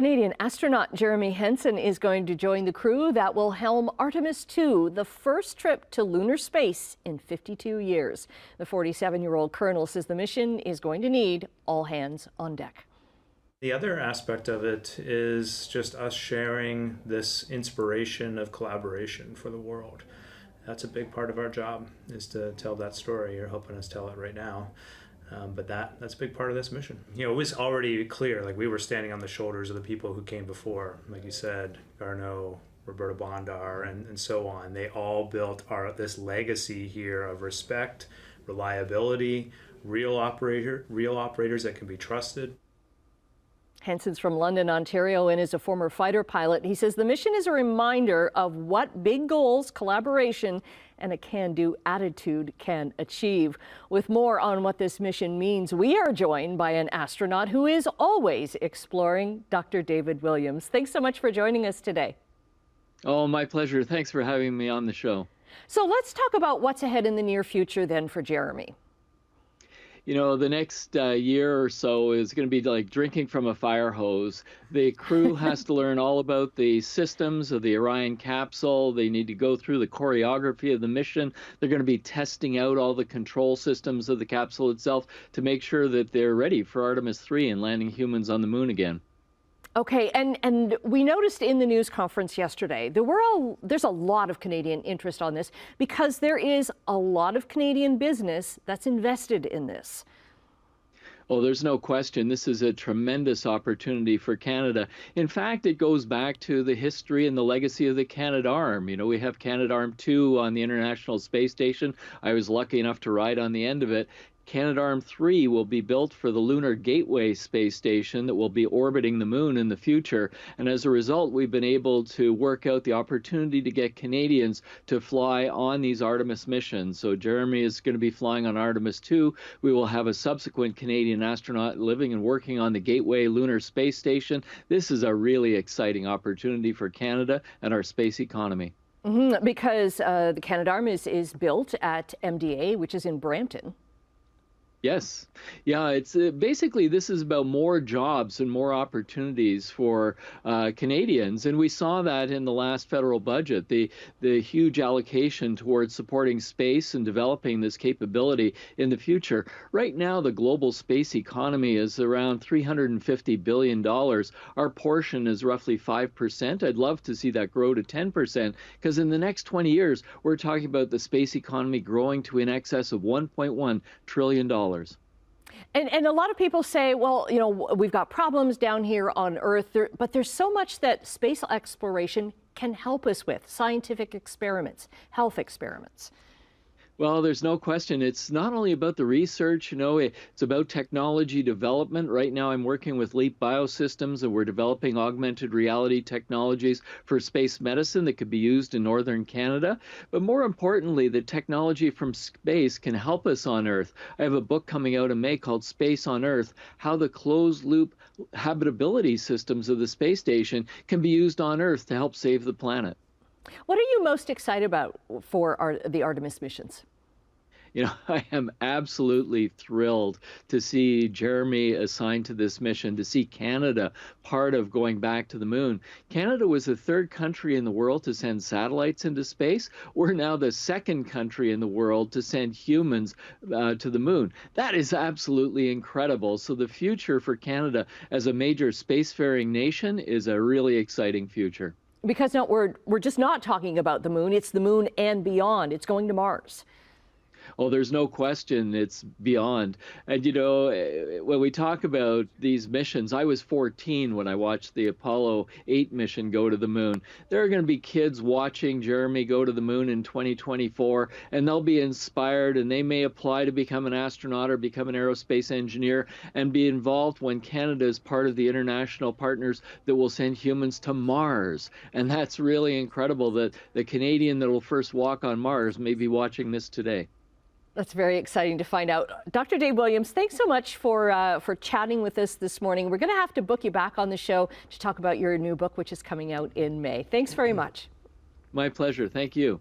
Canadian astronaut Jeremy Hansen is going to join the crew that will helm Artemis II, the first trip to lunar space in 52 years. The 47-year-old colonel says the mission is going to need all hands on deck. The other aspect of it is just us sharing this inspiration of collaboration for the world. That's a big part of our job, is to tell that story. You're helping us tell it right now. But that's a big part of this mission. You know, it was already clear, like we were standing on the shoulders of the people who came before, like you said, Garneau, Roberta Bondar, and so on. They all built this legacy here of respect, reliability, real operators that can be trusted. Hansen's from London, Ontario, and is a former fighter pilot. He says the mission is a reminder of what big goals, collaboration, and a can-do attitude can achieve. With more on what this mission means, we are joined by an astronaut who is always exploring, Dr. David Williams. Thanks so much for joining us today. Oh, my pleasure. Thanks for having me on the show. So let's talk about what's ahead in the near future then for Jeremy. You know, the next year or so is going to be like drinking from a fire hose. The crew has to learn all about the systems of the Orion capsule. They need to go through the choreography of the mission. They're going to be testing out all the control systems of the capsule itself to make sure that they're ready for Artemis II and landing humans on the moon again. Okay, and we noticed in the news conference yesterday, there's a lot of Canadian interest on this because there is a lot of Canadian business that's invested in this. Oh, there's no question. This is a tremendous opportunity for Canada. In fact, it goes back to the history and the legacy of the Canadarm. You know, we have Canadarm2 on the International Space Station. I was lucky enough to ride on the end of it. Canadarm3 will be built for the Lunar Gateway space station that will be orbiting the moon in the future. And as a result, we've been able to work out the opportunity to get Canadians to fly on these Artemis missions. So Jeremy is going to be flying on Artemis II. We will have a subsequent Canadian astronaut living and working on the Gateway Lunar Space Station. This is a really exciting opportunity for Canada and our space economy. Because the Canadarm is built at MDA, which is in Brampton. Yes. Yeah, it's basically this is about more jobs and more opportunities for Canadians. And we saw that in the last federal budget, the huge allocation towards supporting space and developing this capability in the future. Right now, the global space economy is around $350 billion. Our portion is roughly 5%. I'd love to see that grow to 10% because in the next 20 years, we're talking about the space economy growing to in excess of $1.1 trillion. And a lot of people say, well, you know, we've got problems down here on Earth, but there's so much that space exploration can help us with, scientific experiments, health experiments. Well, there's no question. It's not only about the research, you know, it's about technology development. Right now, I'm working with Leap Biosystems, and we're developing augmented reality technologies for space medicine that could be used in northern Canada. But more importantly, the technology from space can help us on Earth. I have a book coming out in May called Space on Earth, How the Closed-Loop Habitability Systems of the Space Station can be used on Earth to help save the planet. What are you most excited about for the Artemis missions? You know, I am absolutely thrilled to see Jeremy assigned to this mission, to see Canada part of going back to the moon. Canada was the third country in the world to send satellites into space. We're now the second country in the world to send humans to the moon. That is absolutely incredible. So the future for Canada as a major spacefaring nation is a really exciting future. Because no, we're just not talking about the moon. It's the moon and beyond. It's going to Mars. Oh, there's no question it's beyond. And, you know, when we talk about these missions, I was 14 when I watched the Apollo 8 mission go to the moon. There are going to be kids watching Jeremy go to the moon in 2024, and they'll be inspired, and they may apply to become an astronaut or become an aerospace engineer and be involved when Canada is part of the international partners that will send humans to Mars. And that's really incredible that the Canadian that will first walk on Mars may be watching this today. That's very exciting to find out. Dr. Dave Williams, thanks so much for chatting with us this morning. We're going to have to book you back on the show to talk about your new book, which is coming out in May. Thanks very much. My pleasure. Thank you.